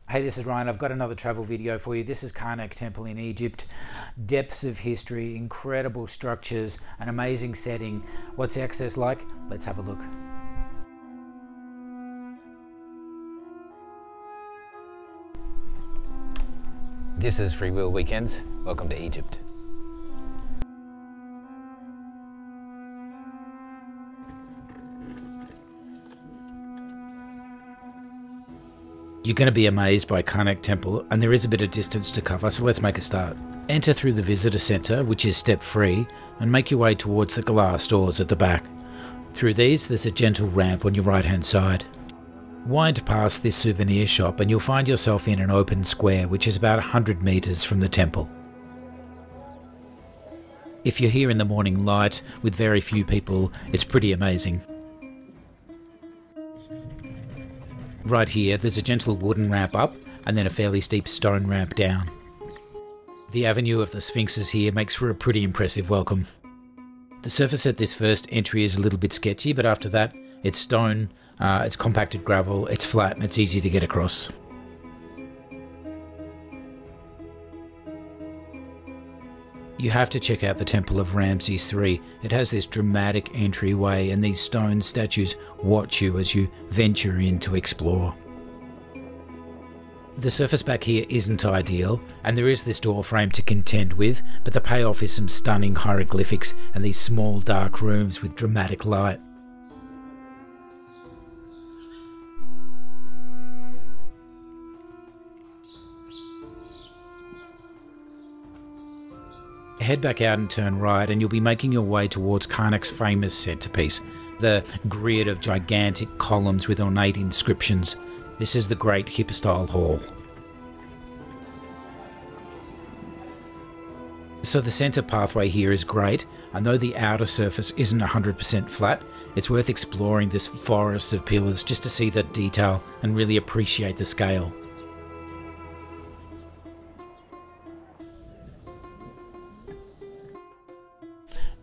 Hey, this is Ryan. I've got another travel video for you. This is Karnak Temple in Egypt. Depths of history, incredible structures, an amazing setting. What's the access like? Let's have a look. This is Free Will Weekends. Welcome to Egypt. You're going to be amazed by Karnak Temple, and there is a bit of distance to cover, so let's make a start. Enter through the visitor centre, which is step-free, and make your way towards the glass doors at the back. Through these, there's a gentle ramp on your right-hand side. Wind past this souvenir shop and you'll find yourself in an open square, which is about 100 metres from the temple. If you're here in the morning light, with very few people, it's pretty amazing. Right here, there's a gentle wooden ramp up and then a fairly steep stone ramp down. The avenue of the sphinxes here makes for a pretty impressive welcome. The surface at this first entry is a little bit sketchy, but after that, it's stone, it's compacted gravel, it's flat and it's easy to get across. You have to check out the Temple of Ramses III. It has this dramatic entryway and these stone statues watch you as you venture in to explore. The surface back here isn't ideal, and there is this door frame to contend with, but the payoff is some stunning hieroglyphics and these small dark rooms with dramatic light. Head back out and turn right and you'll be making your way towards Karnak's famous centrepiece, the grid of gigantic columns with ornate inscriptions. This is the Great Hypostyle Hall. So the centre pathway here is great, and though the outer surface isn't 100% flat, it's worth exploring this forest of pillars just to see the detail and really appreciate the scale.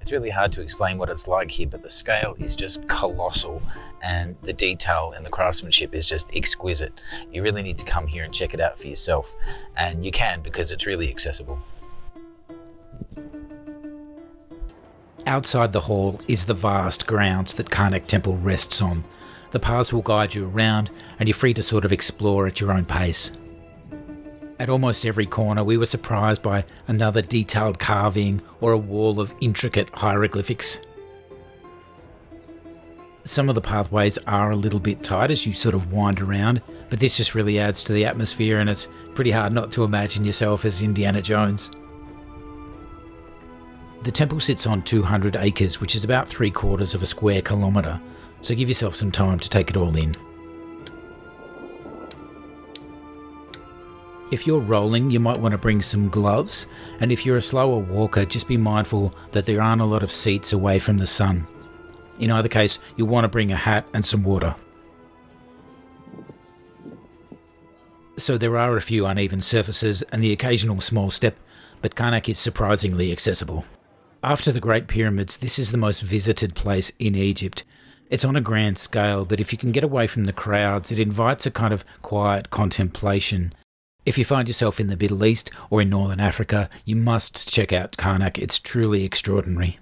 It's really hard to explain what it's like here, but the scale is just colossal and the detail and the craftsmanship is just exquisite. You really need to come here and check it out for yourself, and you can because it's really accessible. Outside the hall is the vast grounds that Karnak Temple rests on. The paths will guide you around and you're free to sort of explore at your own pace. At almost every corner we were surprised by another detailed carving or a wall of intricate hieroglyphics. Some of the pathways are a little bit tight as you sort of wind around, but this just really adds to the atmosphere and it's pretty hard not to imagine yourself as Indiana Jones. The temple sits on 200 acres, which is about 3/4 of a square kilometre, so give yourself some time to take it all in. If you're rolling, you might want to bring some gloves, and if you're a slower walker, just be mindful that there aren't a lot of seats away from the sun. In either case, you'll want to bring a hat and some water. So there are a few uneven surfaces and the occasional small step, but Karnak is surprisingly accessible. After the Great Pyramids, this is the most visited place in Egypt. It's on a grand scale, but if you can get away from the crowds, it invites a kind of quiet contemplation. If you find yourself in the Middle East or in Northern Africa, you must check out Karnak. It's truly extraordinary.